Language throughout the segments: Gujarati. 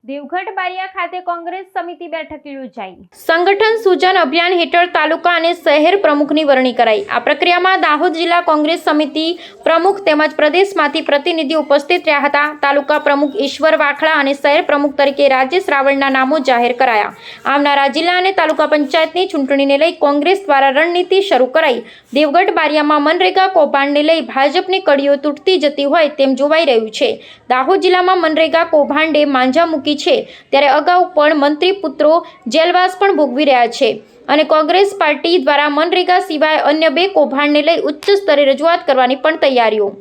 દેવગઢ બારિયા ખાતે કોંગ્રેસ સમિતિ બેઠક યોજાઈ। સંગઠન સૂચન અભિયાન હેઠળ તાલુકા અને શહેર પ્રમુખની વરણી કરાઈ। આ પ્રક્રિયામાં દાહોદ જિલ્લા કોંગ્રેસ સમિતિ પ્રમુખ તેમજ પ્રદેશમાંથી પ્રતિનિધિ ઉપસ્થિત રહ્યા હતા। તાલુકા પ્રમુખ ઈશ્વર વાખડા અને શહેર પ્રમુખ તરીકે રાજેશ રાવળના નામો જાહેર કરાયા। આવનારા જિલ્લા અને તાલુકા પંચાયતની ચૂંટણીને લઈ કોંગ્રેસ દ્વારા રણનીતિ શરૂ કરાઈ। દેવગઢ બારિયામાં મનરેગા કૌભાંડને લઈ ભાજપની કડીઓ તૂટતી જતી હોય તેમ જોવાઈ રહ્યું છે। દાહોદ જિલ્લામાં મનરેગા કૌભાંડે માંજા મૂકી છે, ત્યારે અગાઉ પણ મંત્રી પુત્રો જેલવાસ પણ ભોગવી રહ્યા છે અને કોંગ્રેસ પાર્ટી દ્વારા મનરેગા સિવાય અન્ય 2 કૌભાંડને લઈ ઉચ્ચ સ્તરે રજૂઆત કરવાની પણ તૈયારીઓ।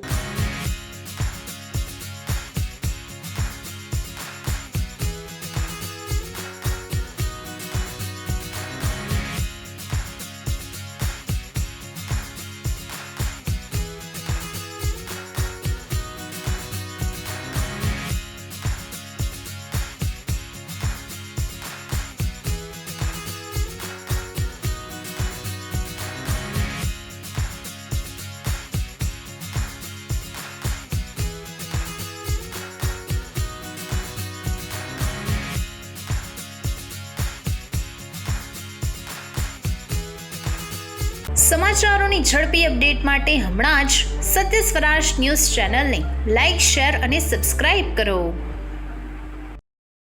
સમાચારોની ઝડપી અપડેટ માટે હમણાં જ સત્ય સ્વરાજ ન્યૂઝ ચેનલને લાઇક, શેર અને સબસ્ક્રાઇબ કરો।